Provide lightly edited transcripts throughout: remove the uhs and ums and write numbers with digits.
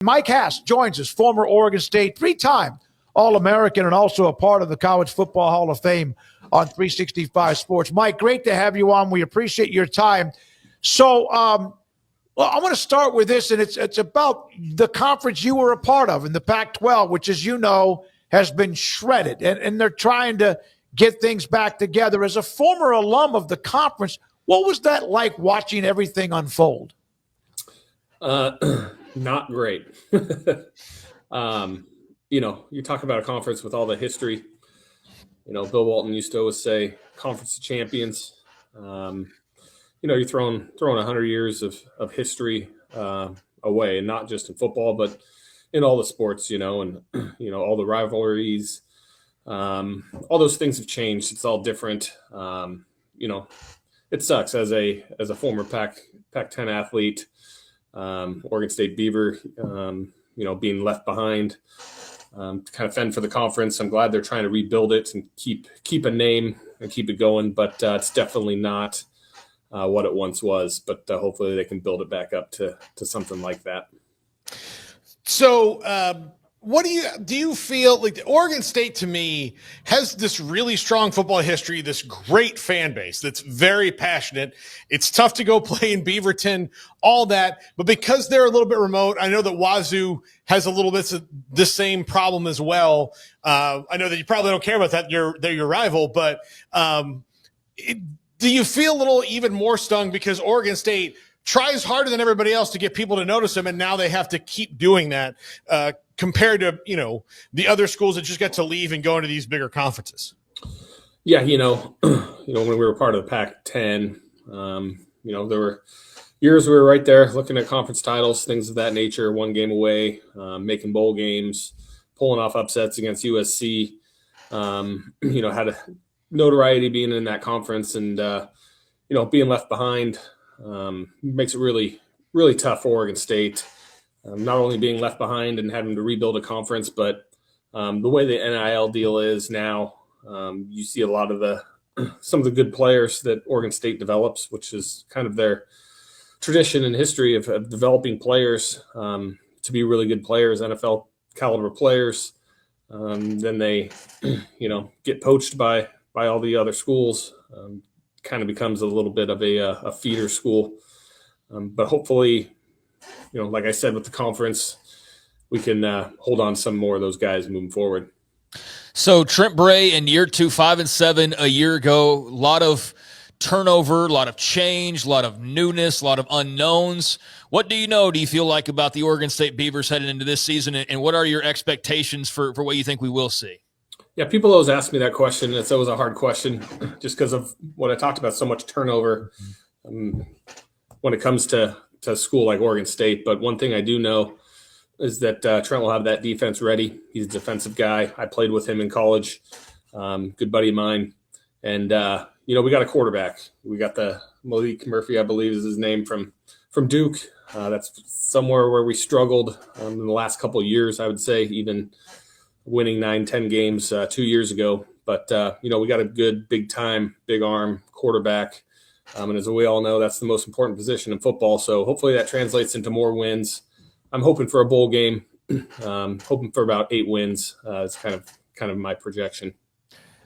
Mike Haas joins us, former Oregon State, three-time All-American and also a part of the College Football Hall of Fame on 365 Sports. Mike, great to have you on. We appreciate your time. So well, I want to start with this, and it's about the conference you were a part of in the Pac-12, which, as you know, has been shredded, and they're trying to get things back together. As a former alum of the conference, what was that like watching everything unfold? Not great. You talk about a conference with all the history. Bill Walton used to always say conference of champions. You're throwing 100 years of history away, and not just in football, but in all the sports, and all the rivalries, all those things have changed. It's all different. It sucks as a former Pac-10 athlete, Oregon State Beaver, being left behind to kind of fend for the conference. I'm glad they're trying to rebuild it and keep a name and keep it going, but it's definitely not what it once was. But hopefully they can build it back up to something like that. So, what do you feel like? Oregon State, to me, has this really strong football history, this great fan base that's very passionate. It's tough to go play in Beaverton, all that, but because they're a little bit remote, I know that Wazoo has a little bit of the same problem as well. I know that you probably don't care about that; they're your rival, but do you feel a little even more stung because Oregon State tries harder than everybody else to get people to notice them, and now they have to keep doing that compared to the other schools that just get to leave and go into these bigger conferences? Yeah, when we were part of the Pac-10, there were years we were right there looking at conference titles, things of that nature, one game away, making bowl games, pulling off upsets against USC. Had a notoriety being in that conference, and being left behind makes it really, really tough for Oregon State. Not only being left behind and having to rebuild a conference, but the way the NIL deal is now, you see a lot of some of the good players that Oregon State develops, which is kind of their tradition and history of developing players to be really good players, NFL caliber players. Then they, get poached by all the other schools. Kind of becomes a little bit of a feeder school. But hopefully, like I said, with the conference, we can hold on some more of those guys moving forward. So Trent Bray in year 2, 5-7 a year ago, a lot of turnover, a lot of change, a lot of newness, a lot of unknowns. What do you feel like about the Oregon State Beavers heading into this season, and what are your expectations for what you think we will see? Yeah, people always ask me that question. It's always a hard question just because of what I talked about, so much turnover when it comes to school like Oregon State. But one thing I do know is that Trent will have that defense ready. He's a defensive guy. I played with him in college, good buddy of mine. And, we got a quarterback. We got the Malik Murphy, I believe is his name, from Duke. That's somewhere where we struggled in the last couple of years, I would say, even winning 9-10 games 2 years ago. But, we got a good, big-time, big-arm quarterback. And as we all know, that's the most important position in football. So hopefully that translates into more wins. I'm hoping for a bowl game, hoping for about 8 wins. It's kind of my projection.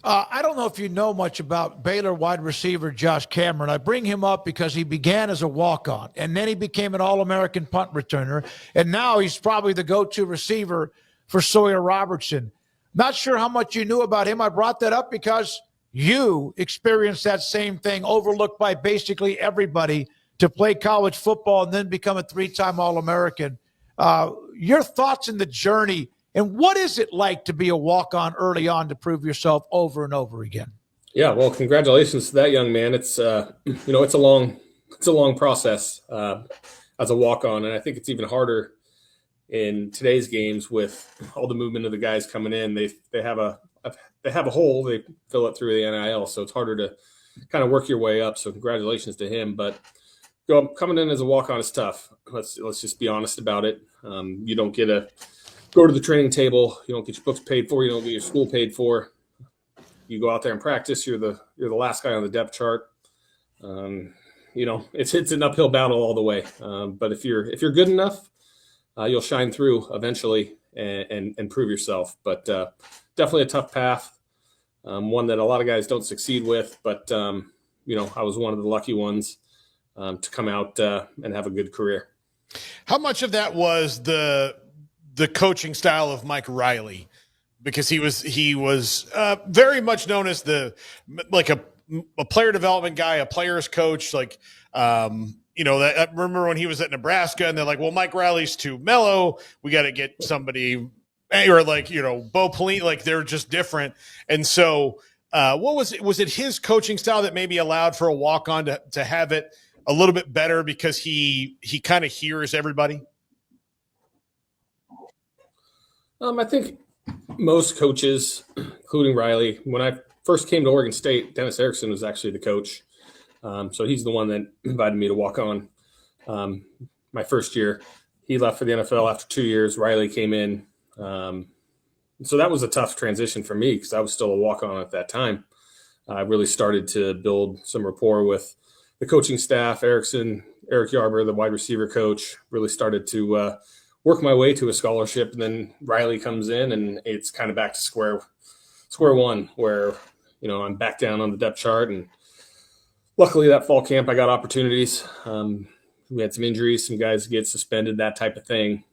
I don't know if you know much about Baylor wide receiver Josh Cameron. I bring him up because he began as a walk-on, and then he became an All-American punt returner, and now he's probably the go-to receiver for Sawyer Robertson. Not sure how much you knew about him. I brought that up because you experienced that same thing, overlooked by basically everybody, to play college football and then become a 3-time All-American. Your thoughts in the journey, and what is it like to be a walk-on early on to prove yourself over and over again? Yeah, well, congratulations to that young man. It's it's a long process as a walk-on, and I think it's even harder in today's games with all the movement of the guys coming in. They have a hole, they fill it through the NIL, so it's harder to kind of work your way up. So congratulations to him. But coming in as a walk-on is tough. Let's just be honest about it. You don't get to go to the training table. You don't get your books paid for. You don't get your school paid for. You go out there and practice. You're the last guy on the depth chart. It's an uphill battle all the way. But if you're good enough, you'll shine through eventually and prove yourself. But definitely a tough path, one that a lot of guys don't succeed with. But, I was one of the lucky ones to come out and have a good career. How much of that was the coaching style of Mike Riley? Because he was very much known as a player development guy, a player's coach. Like, I remember when he was at Nebraska and they're like, well, Mike Riley's too mellow. We got to get somebody, or Bo Pelini, like they're just different. And so what was it his coaching style that maybe allowed for a walk-on to have it a little bit better because he kind of hears everybody? I think most coaches, including Riley, when I first came to Oregon State, Dennis Erickson was actually the coach. So he's the one that invited me to walk on my first year. He left for the NFL after 2 years. Riley came in. So that was a tough transition for me because I was still a walk-on at that time. I really started to build some rapport with the coaching staff. Eric Yarber, the wide receiver coach, really started to work my way to a scholarship. And then Riley comes in and it's kind of back to square one where, I'm back down on the depth chart. And luckily that fall camp, I got opportunities. We had some injuries, some guys get suspended, that type of thing.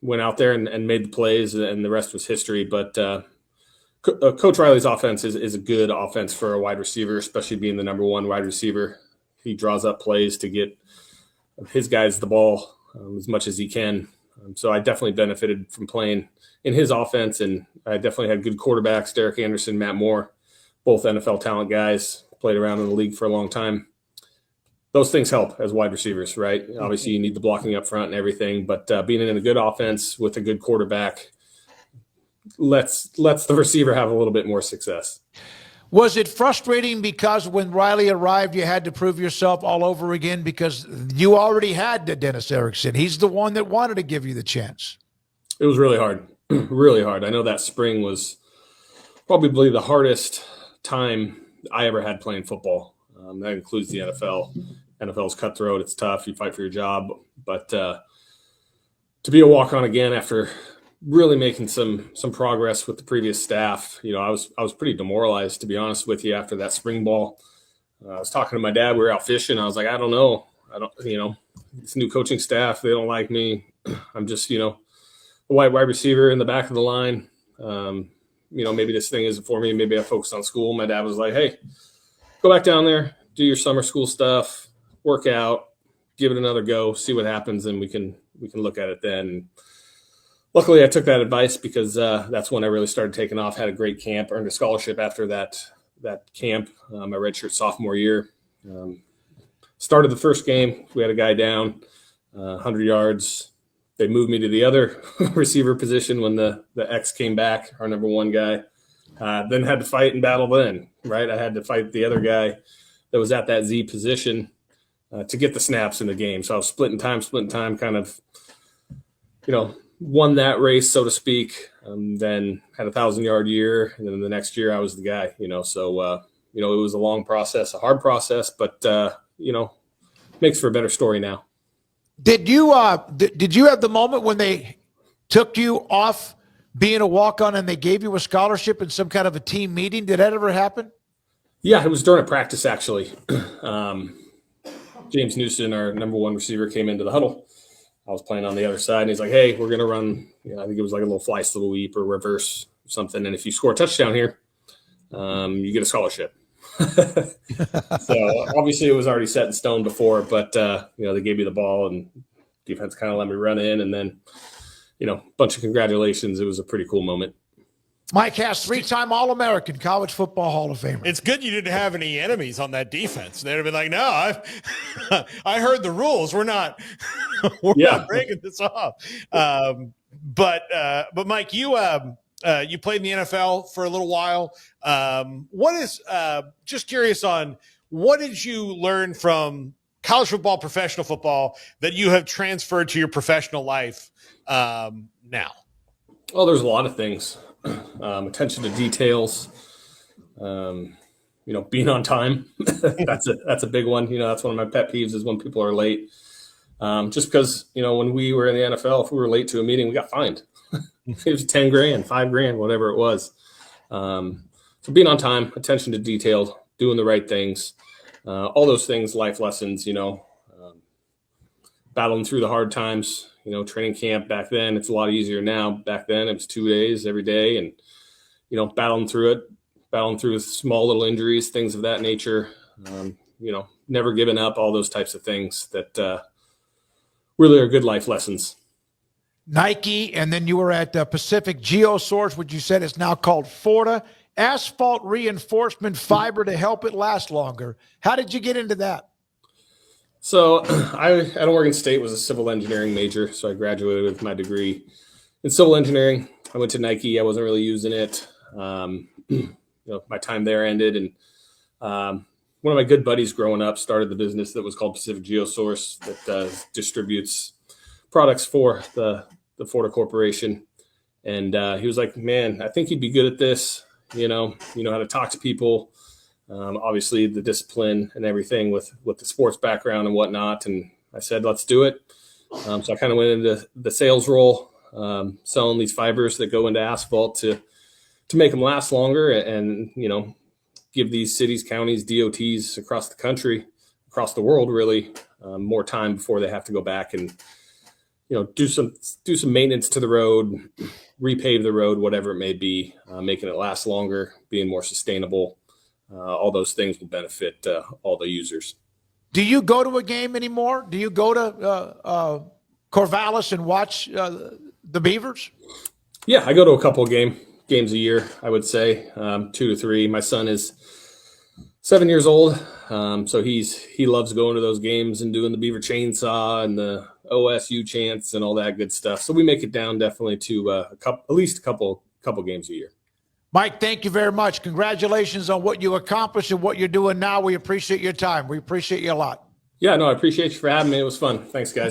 Went out there and made the plays, and the rest was history. But Coach Riley's offense is a good offense for a wide receiver, especially being the number one wide receiver. He draws up plays to get his guys the ball as much as he can. So I definitely benefited from playing in his offense, and I definitely had good quarterbacks, Derek Anderson, Matt Moore, both NFL talent guys, played around in the league for a long time. Those things help as wide receivers, right? Obviously, you need the blocking up front and everything, but being in a good offense with a good quarterback lets the receiver have a little bit more success. Was it frustrating because when Riley arrived, you had to prove yourself all over again because you already had Dennis Erickson? He's the one that wanted to give you the chance. It was really hard, really hard. I know that spring was probably the hardest time I ever had playing football. That includes the NFL. NFL's cutthroat. It's tough. You fight for your job. But to be a walk-on again after really making some progress with the previous staff, I was pretty demoralized, to be honest with you, after that spring ball. I was talking to my dad. We were out fishing. I was like, I don't know. This new coaching staff, they don't like me. I'm just, a wide receiver in the back of the line. Maybe this thing isn't for me. Maybe I focus on school. My dad was like, hey, go back down there, do your summer school stuff, work out, give it another go, see what happens, and we can look at it then. Luckily, I took that advice because that's when I really started taking off. Had a great camp, earned a scholarship after that camp, my redshirt sophomore year. Started the first game. We had a guy down, 100 yards. They moved me to the other receiver position when the X came back, our number one guy. Then had to fight and battle then, right? I had to fight the other guy that was at that Z position to get the snaps in the game. So I was splitting time, kind of, won that race, so to speak. Then had a 1,000-yard year. And then the next year I was the guy, So, it was a long process, a hard process, but, makes for a better story now. Did you have the moment when they took you off being a walk-on and they gave you a scholarship in some kind of a team meeting? Did that ever happen? Yeah, it was during a practice, actually. James Newsom, our number one receiver, came into the huddle. I was playing on the other side, and he's like, hey, we're going to run, I think it was like a little fly sweep or reverse or something, and if you score a touchdown here, you get a scholarship. So obviously it was already set in stone before, but, they gave me the ball, and defense kind of let me run in, and then, bunch of congratulations. It was a pretty cool moment. Mike Haas, 3-time All-American, College Football Hall of Famer. It's good you didn't have any enemies on that defense. They'd have been like, no, I heard the rules. We're not breaking this off. But Mike, you played in the NFL for a little while. What is just curious on what did you learn from college football, professional football that you have transferred to your professional life now? Oh, there's a lot of things. Attention to details, being on time. That's a big one. That's one of my pet peeves is when people are late. Just because, when we were in the NFL, if we were late to a meeting, we got fined. It was 10 grand, 5 grand, whatever it was. So being on time, attention to detail, doing the right things, all those things, life lessons, battling through the hard times, training camp back then, it's a lot easier now. Back then it was 2 days every day, and, battling through small little injuries, things of that nature, never giving up, all those types of things that really are good life lessons. Nike, and then you were at Pacific Geosource, which you said is now called Forta, asphalt reinforcement fiber to help it last longer. How did you get into that? So I, at Oregon State, was a civil engineering major. So I graduated with my degree in civil engineering. I went to Nike. I wasn't really using it. My time there ended. And one of my good buddies growing up started the business that was called Pacific Geosource that distributes products for the Forta Corporation. And he was like, man, I think you'd be good at this. You know how to talk to people. Obviously the discipline and everything with the sports background and whatnot. And I said, let's do it. So I kind of went into the sales role, selling these fibers that go into asphalt to make them last longer and give these cities, counties, DOTs across the country, across the world, really, more time before they have to go back and, do some maintenance to the road, repave the road, whatever it may be, making it last longer, being more sustainable. All those things will benefit all the users. Do you go to a game anymore? Do you go to Corvallis and watch the Beavers? Yeah, I go to a couple of games a year, I would say, 2 to 3. My son is 7 years old, so he loves going to those games and doing the Beaver Chainsaw and the OSU chants and all that good stuff. So we make it down definitely to at least a couple games a year. Mike, thank you very much. Congratulations on what you accomplished and what you're doing now. We appreciate your time. We appreciate you a lot. Yeah, no, I appreciate you for having me. It was fun. Thanks, guys.